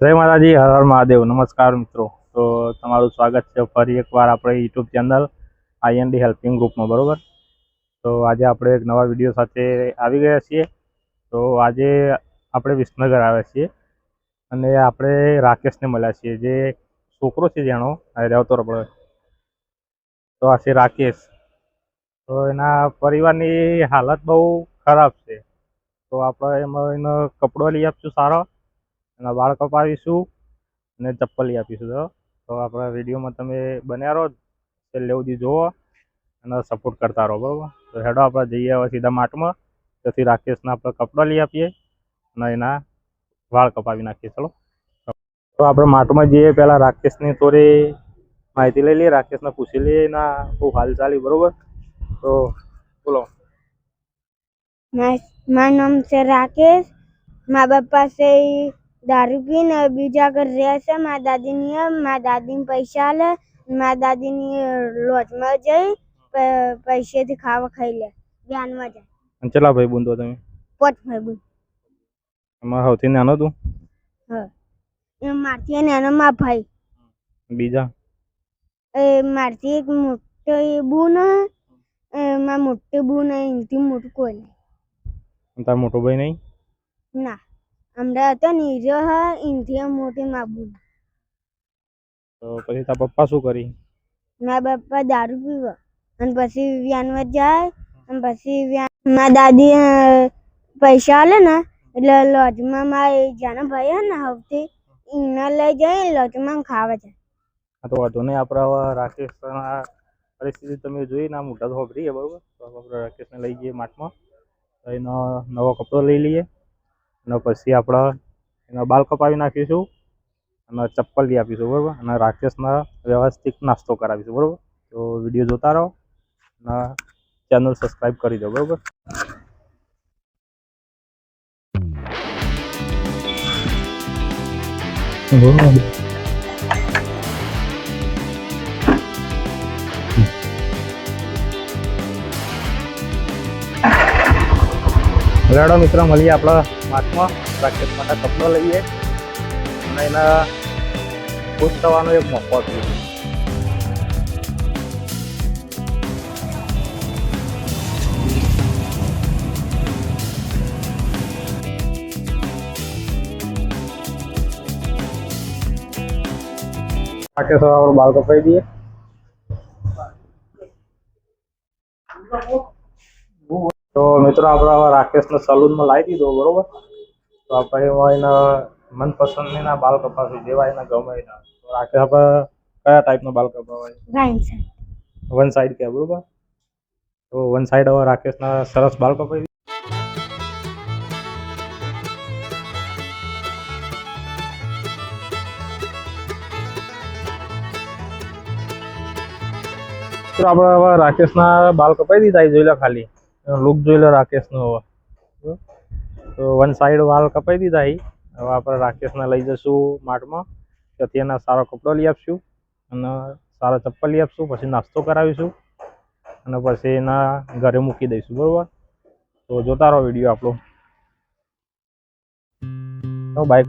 જય માતાજી, હર હર મહાદેવ. નમસ્કાર મિત્રો, તો તમારું સ્વાગત છે ફરી એકવાર આપણે યુટ્યુબ ચેનલ આઈએનડી હેલ્પિંગ ગ્રુપમાં. બરોબર, તો આજે આપણે એક નવા વિડીયો સાથે આવી ગયા છીએ. તો આજે આપણે વિસનગર આવ્યા છીએ અને આપણે રાકેશને મળ્યા છીએ, જે છોકરો છે જેનો રહેતો આપણે. તો આ છે રાકેશ. તો એના પરિવારની હાલત બહુ ખરાબ છે. તો આપણે એમાં એનો કપડો લઈ આપશું સારો, એના વાળ કપાવીશું અને ચપ્પલ લઈ આપીશું. તો આપણા વિડીયોમાં તમે બન્યા રહો, છેલ્લે સુધી જુઓ અને સપોર્ટ કરતા રહો. બરાબર, તો હેડો આપણે જઈએ હવે સીધા માટમાં. તેથી રાકેશના આપણે કપડાં લઈ આપીએ અને એના વાળ કપાવી નાખીએ. ચલો, તો આપણે માટમાં જઈએ. પહેલાં રાકેશની થોડી માહિતી લઈ લઈએ, રાકેશને પૂછી લઈએ એના બહુ હાલ ચાલી. બરાબર, તો બોલો. મારું નામ છે રાકેશ. મા બાપ પાસે દારૂ પીને બીજા ઘર રહે છે. મારા દાદીને પૈસા આલે, મારા દાદીની લોજમાં જઈ પૈસેથી ખાવા ખાઈ લે. ધ્યાનમાં જાય. અને કેટલા ભાઈ બંધો તમે? 5 ભાઈ બંધ. એમાં સૌથી નાનો તું? હા, મારથી નાનો મા ભાઈ. બીજા મારથી એક મોટો બુન, મારા મોટી બુન, એનાથી મોટું કોઈ નહીં. તાર મોટો ભાઈ નહીં? ના, હમણાં હતો ને હીરો હા, એનાથી મોટી મા બુન. તો પછી તાર પપ્પા શું કરી? મારા પપ્પા દારૂ પીવા અને પછી વ્યાનમાં જાય અને પછી મારા દાદી પૈસા આલે ને એટલે લોજમાં મારા જાના ભાઈ હે ને સૌથી એને લઈ જાય લોજમાં ખાવા જાય. હા, તો વાંધો નહીં. આપણે હવે રાકેશના પરિસ્થિતિ તમે જોઈ ના મોટા તો ખબરી. બરાબર, તો આપણે રાકેશને લઈ જઈએ માટમાં. એનો નવો કપડો લઈ લઈએ અને પછી આપણે એના બાલ કપાવી નાખીશું અને ચપ્પલ લઈ આપીશું. બરાબર, અને રાકેશના વ્યવસ્થિત નાસ્તો કરાવીશું. બરાબર, તો વિડીયો જોતા રહો અને ચેનલ સબસ્ક્રાઈબ કરી દો. બરાબર, લેડો મિત્રો, મળીએ આપણા માટમાં. રાકેશ માટે કપડો લઈએ અને એના ખુશ થવાનો એક મોકો આપીએ. રાકેશ આપણો બાળ કપાઈ દઈએ. તો મિત્રો, આપણે હવે રાકેશને સલૂનમાં લાવી દીધો. બરોબર, તો આપણે એમાં એના મનપસંદના બાલ કપાવી જેવા એના ગમે એના. તો રાકેશ આપણે કયા ટાઈપનો બાલ કપાવાય? વન સાઈડ કે? બરોબર, તો વન સાઈડ હવે રાકેશના સરસ બાલ કપાવી. તો આપણે હવે રાકેશના બાલ કપાઈ દીધા. જોઈ લો, ખાલી લુક જોઈ લો રાકેશનો. હવે તો વન સાઈડ વાળ કપાઈ દીધા. હવે આપણે રાકેશને લઈ જશું માટમાં. ત્યાંથી એના સારો કપડો લઈ આપશું અને સારા ચપ્પલ લઈ આપશું. પછી નાસ્તો કરાવીશું અને પછી એના ઘરે મૂકી દઈશું. બરોબર, તો જોતા રહો વિડીયો આપણો. બાઈક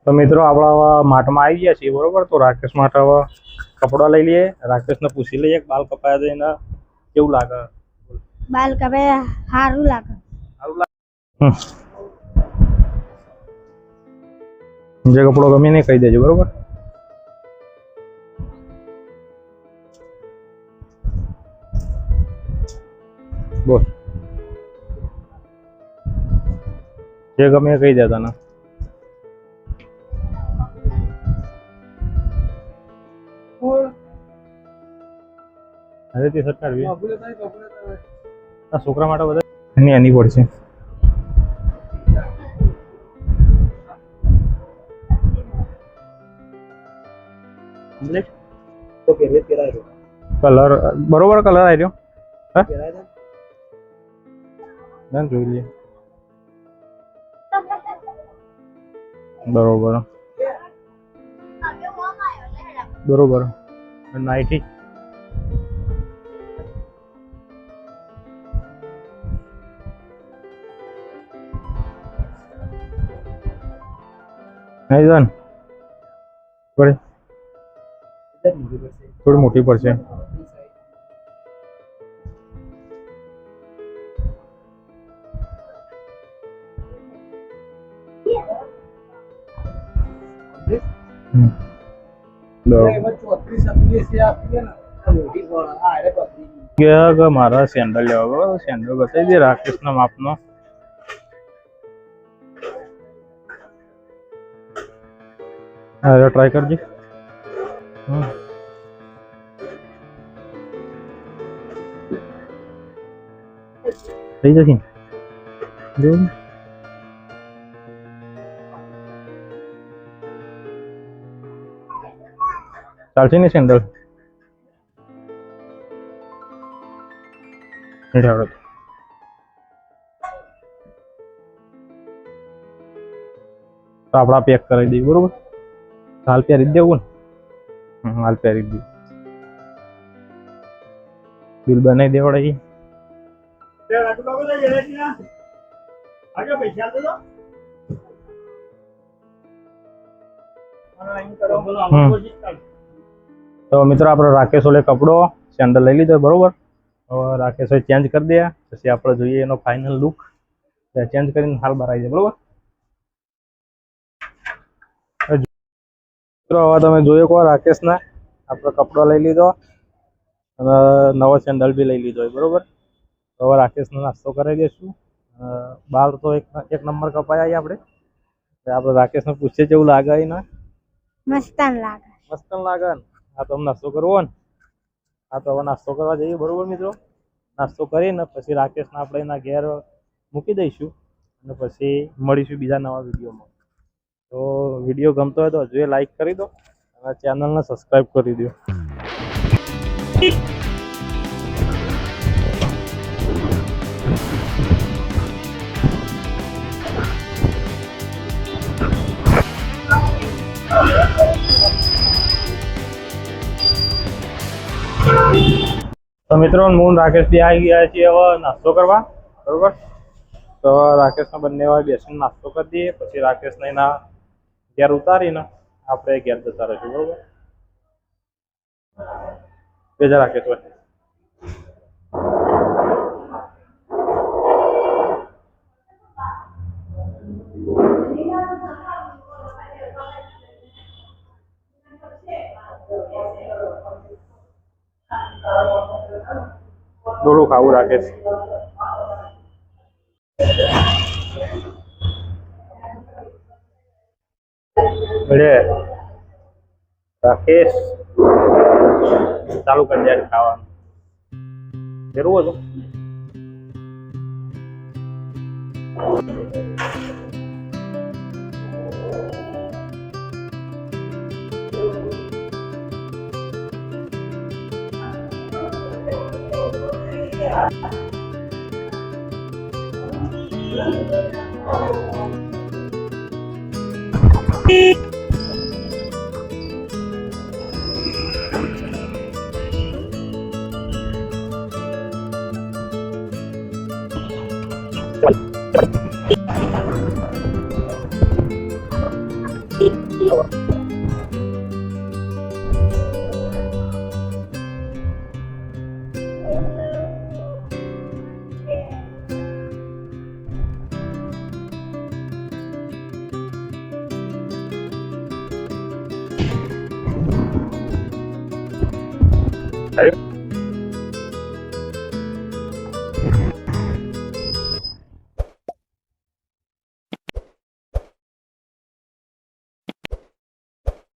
તો મિત્રો, આપણે હવે માટમાં આવી ગયા છીએ. બરોબર, તો રાકેશ માટે હવે કપડો લઈ લઈએ. રાકેશને પૂછી લઈએ કે બાલ કપાયા તો એને કેવું લાગે. બાલ કપાયા સારું લાગે. જે કપડો ગમે નહીં કહી દેજો. બરોબર, બોલ, જે ગમે કહી દેતા ને. હવેથી સરકાર આ છોકરા માટે બધા એની પડશે. કલર બરોબર કલર આવી રહ્યો. હા ના જોઈ લઈએ. બરોબર બરોબર નાઇટી નહીં જાન થોડી મોટી પડશે. મારા સેન્ડલ લેવા બરોબર. સેન્ડલ બતાવી દે રાકેશ ના માપનો. હા ટ્રાય કરજે. થઈ જશે જો. ચાલશે ને સેન્ડલ? તો આપડા પેક કરાવી દઈએ બરોબર. હાલ પહેરી જ દેવું ને? હાલ પહેરી દઈએ. બિલ બનાવી દેવડાવી. તો મિત્રો આપણો રાકેશ ઓલે કપડો સેન્ડલ લઈ લીધો બરોબર. હવે રાકેશ ચેન્જ કરી દે પછી આપણે જોઈએ એનો ફાઇનલ લુક. ચેન્જ કરીને હાલ બહાર આવી જાય બરોબર. મિત્રો હવે તમે જોયો કહો રાકેશના આપણો કપડો લઈ લીધો અને નવો સેન્ડલ બી લઈ લીધો બરોબર. હવે રાકેશનો નાસ્તો કરાવી દઈશું. બાર તો એક નંબર કપાયા આપણે. આપણે રાકેશને પૂછીએ કેવું લાગે ને? મસ્તન લાગે. મસ્તન લાગે ને? આ તો નાસ્તો કરવો ને? હા તો હવે નાસ્તો કરવા જઈએ બરોબર મિત્રો. નાસ્તો કરીને પછી રાકેશને આપણે એના ઘેર મૂકી દઈશું અને પછી મળીશું બીજા નવા વિડીયોમાં. તો વિડીયો ગમતો હોય તો હજુ લાઈક કરી દો અને ચેનલને સબસ્ક્રાઈબ કરી દો. તો મિત્રો હું રાકેશ બી આવી ગયા છીએ હવે નાસ્તો કરવા બરોબર. તો રાકેશને બંને વાર બેસીને નાસ્તો કરી દઈએ પછી રાકેશને એના ઘેર ઉતારીને આપણે ઘેર જતા રહીશું બરોબર. બેજા રાકેશ ભાઈ. થોડું ખાવું રાકેશ. રાકેશ ચાલુ કરી દે ખાવાનું. જરૂર હતું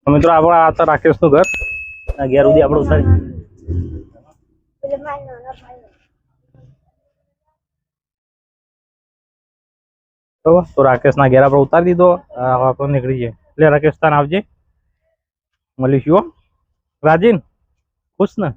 મિત્રો આપણે આ તો રાકેશનું ઘર. ઘેર સુધી આપણે ઉતારી બરોબર. તો રાકેશના ઘેર આપણે ઉતારી દીધો. હવે આપણે નીકળી જઈએ. એટલે રાકેશ તાન આવજે, મળીશું હો. રાજીન ખુશ ને?